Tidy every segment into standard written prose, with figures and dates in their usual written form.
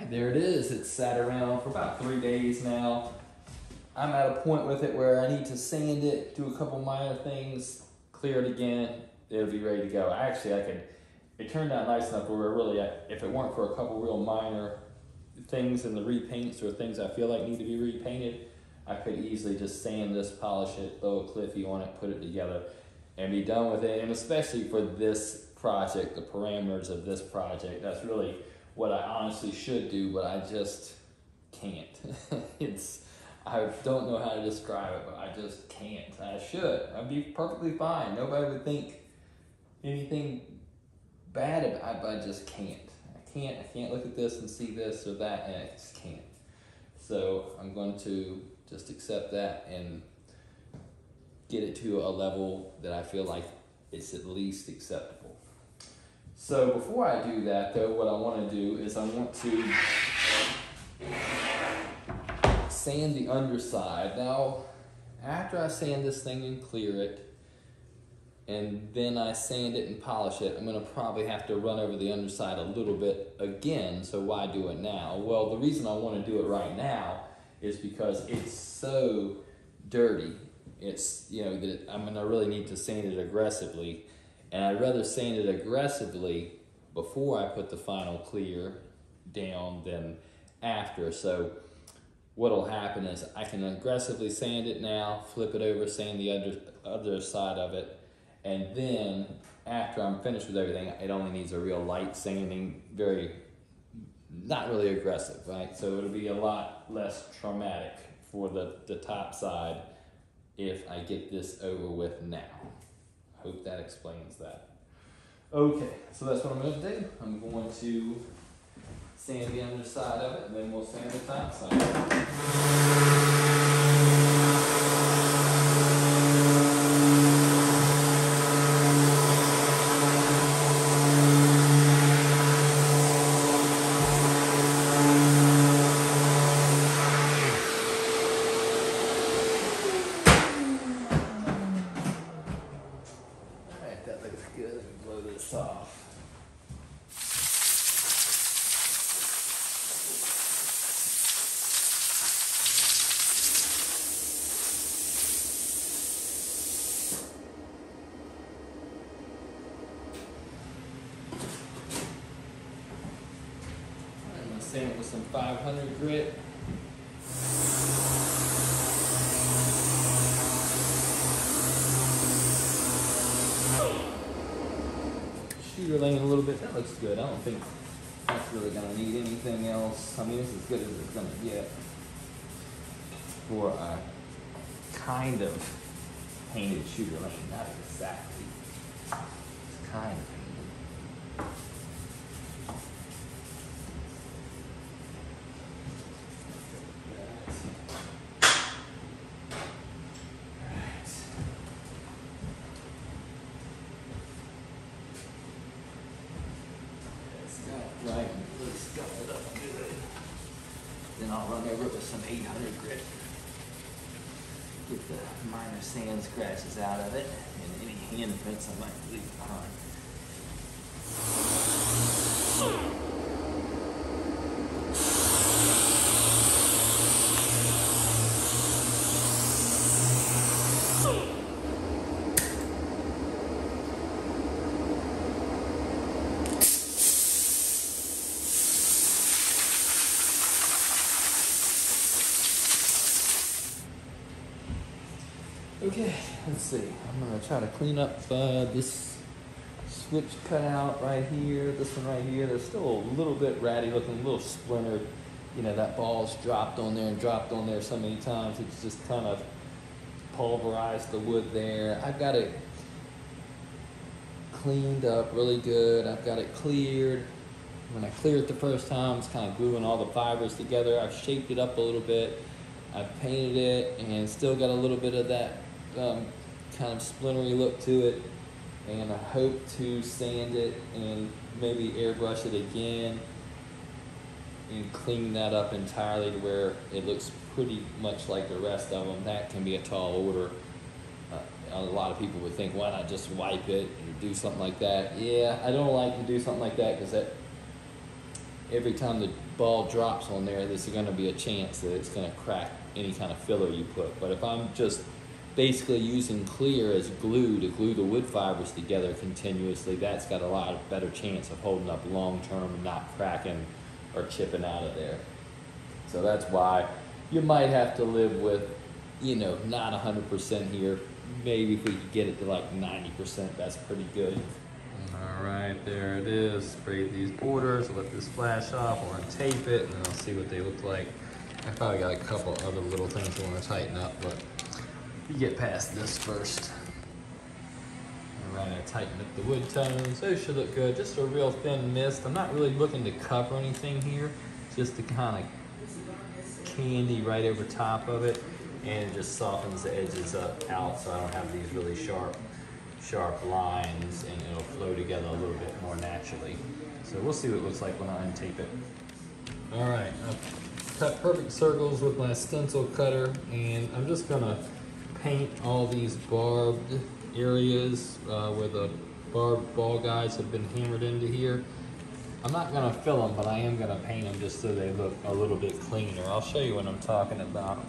Alright, there it is. It's sat around for about 3 days now. I'm at a point with it where I need to sand it, do a couple minor things, clear it again, it'll be ready to go. It turned out nice enough where really, if it weren't for a couple real minor things in the repaints or things I feel like need to be repainted, I could easily just sand this, polish it, throw a cliffy on it, put it together, and be done with it. And especially for this project, the parameters of this project, that's really what I honestly should do, but I just can't. I don't know how to describe it, but I just can't. I should. I'd be perfectly fine. Nobody would think anything bad about it, but I just can't. I can't look at this and see this or that, and I just can't. So I'm going to just accept that and get it to a level that I feel like it's at least acceptable. So before I do that though, what I want to do is I want to sand the underside. Now, after I sand this thing and clear it, and then I sand it and polish it, I'm gonna probably have to run over the underside a little bit again, so why do it now? Well, the reason I wanna do it right now is because it's so dirty. It's, that I'm gonna really need to sand it aggressively, and I'd rather sand it aggressively before I put the final clear down than after. So what'll happen is I can aggressively sand it now, flip it over, sand the other side of it, and then after I'm finished with everything, it only needs a real light sanding, not really aggressive, right? So it'll be a lot less traumatic for the top side if I get this over with now. Hope that explains that. Okay, so that's what I'm going to do. I'm going to sand the underside of it, and then we'll sand the top side. Off. I'm going to sand it with some 500 grit. Shooter lane a little bit, that looks good. I don't think that's really gonna need anything else. I mean, it's as good as it's gonna get for a kind of painted shooter lane. Not exactly. It's kind of painted. Right, really scuff it up good. Then I'll run over it with some 800 grit. Get the minor sand scratches out of it and any handprints I might leave behind. Okay, let's see. I'm gonna try to clean up this switch cutout right here, this one right here. They're still a little bit ratty looking, a little splintered. That ball's dropped on there and dropped on there so many times. It's just kind of pulverized the wood there. I've got it cleaned up really good. I've got it cleared. When I cleared it the first time, it's kind of gluing all the fibers together. I've shaped it up a little bit. I've painted it and still got a little bit of that kind of splintery look to it, and I hope to sand it and maybe airbrush it again and clean that up entirely to where it looks pretty much like the rest of them. That can be a tall order. A lot of people would think, why not just wipe it or do something like that? Yeah, I don't like to do something like that because every time the ball drops on there, there's going to be a chance that it's going to crack any kind of filler you put. But if I'm just basically using clear as glue to glue the wood fibers together continuously, that's got a lot better chance of holding up long term and not cracking or chipping out of there. So that's why you might have to live with, you know, not 100% here. Maybe if we could get it to like 90%, that's pretty good. All right, there it is. Spray these borders, let this flash off, or tape it, and then I'll see what they look like. I probably got a couple other little things I want to tighten up, but you get past this first. All right, I tightened up the wood tones. Those should look good. Just a real thin mist. I'm not really looking to cover anything here, just to kind of candy right over top of it, and it just softens the edges out so I don't have these really sharp lines, and it'll flow together a little bit more naturally. So we'll see what it looks like when I untape it. All right, I've cut perfect circles with my stencil cutter, and I'm just gonna paint all these barbed areas where the barbed ball guides have been hammered into here. I'm not gonna fill them, but I am gonna paint them just so they look a little bit cleaner. I'll show you what I'm talking about.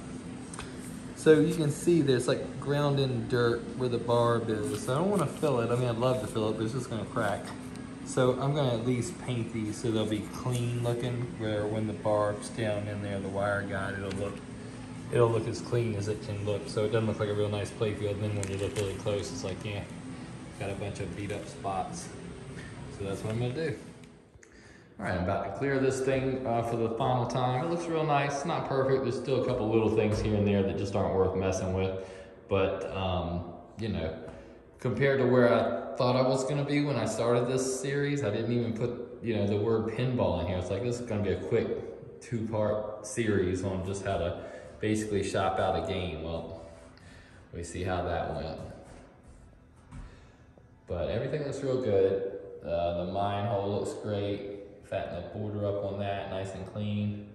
So you can see there's like ground in dirt where the barb is. So I don't want to fill it. I mean, I'd love to fill it, but it's just going to crack. So I'm going to at least paint these so they'll be clean looking, where when the barb's down in there, the wire guide, it'll look as clean as it can look. So it doesn't look like a real nice play field. And then when you look really close, it's like, yeah, got a bunch of beat up spots. So that's what I'm going to do. All right, I'm about to clear this thing for the final time. It looks real nice. It's not perfect. There's still a couple little things here and there that just aren't worth messing with. But, you know, compared to where I thought I was going to be when I started this series, I didn't even put, you know, the word pinball in here. It's like, this is going to be a quick 2-part series on just how to basically shop out a game. Well, we see how that went. But everything looks real good. The mine hole looks great. Fatten the border up on that, nice and clean.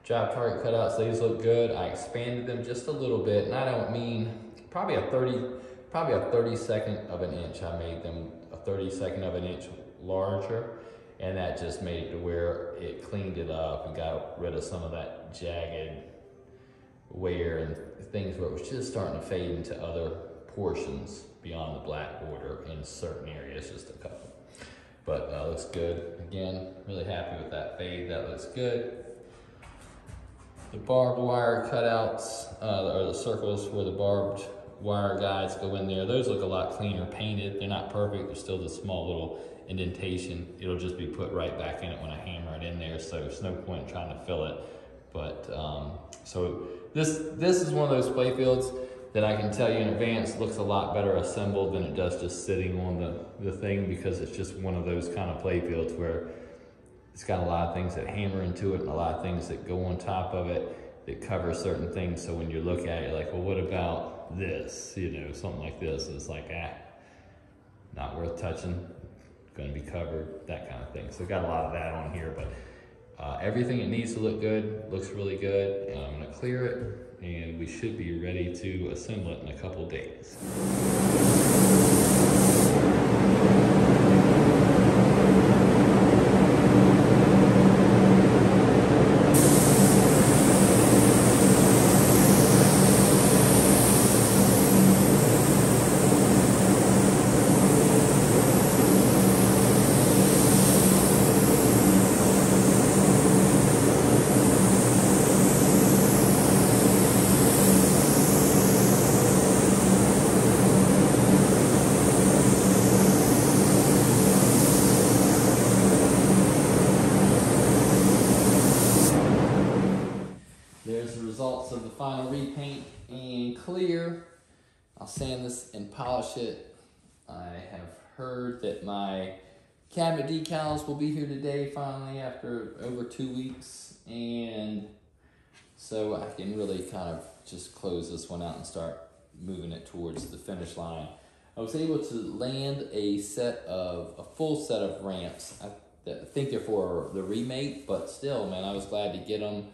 Job target cutouts, these look good. I expanded them just a little bit, and I don't mean probably a 32nd of an inch. I made them a 32nd of an inch larger, and that just made it to where it cleaned it up and got rid of some of that jagged wear and things where it was just starting to fade into other portions beyond the black border in certain areas, just a couple. But looks good. Again, really happy with that fade. That looks good. The barbed wire cutouts, or the circles where the barbed wire guides go in there, those look a lot cleaner painted. They're not perfect. There's still this small little indentation. It'll just be put right back in it when I hammer it in there, so there's no point in trying to fill it. But so this is one of those play fields that I can tell you in advance looks a lot better assembled than it does just sitting on the thing, because it's just one of those kind of play fields where it's got a lot of things that hammer into it and a lot of things that go on top of it that cover certain things. So when you look at it, you're like, well, what about this? You know, something like this. It's like, not worth touching, gonna be covered, that kind of thing. So got a lot of that on here, but everything it needs to look good, looks really good. And I'm gonna clear it, and we should be ready to assemble it in a couple days. There's the results of the final repaint and clear. I'll sand this and polish it. I have heard that my cabinet decals will be here today finally after over 2 weeks, and so I can really kind of just close this one out and start moving it towards the finish line. I was able to land a full set of ramps. I think they're for the remake, but still, man, I was glad to get them.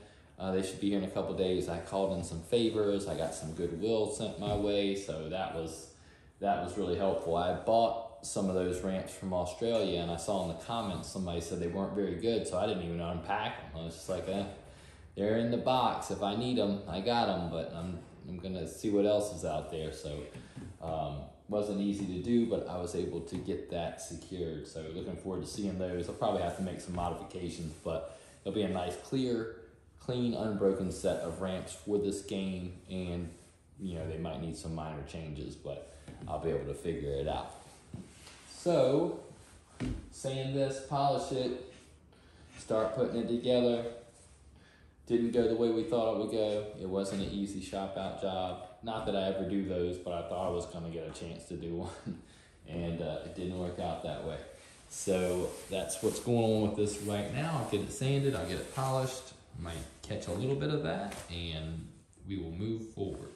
They should be here in a couple days. I called in some favors. I got some goodwill sent my way, so that was really helpful. I bought some of those ramps from Australia, and I saw in the comments somebody said they weren't very good, so I didn't even unpack them. I was just like, they're in the box. If I need them, I got them, but I'm gonna see what else is out there. So wasn't easy to do, but I was able to get that secured. So looking forward to seeing those. I'll probably have to make some modifications, but it'll be a nice, clear, clean, unbroken set of ramps for this game, and you know, they might need some minor changes, but I'll be able to figure it out. So, sand this, polish it, start putting it together. Didn't go the way we thought it would go. It wasn't an easy shop out job. Not that I ever do those, but I thought I was gonna get a chance to do one, and it didn't work out that way. So that's what's going on with this right now. I'll get it sanded, I'll get it polished, might catch a little bit of that, and we will move forward.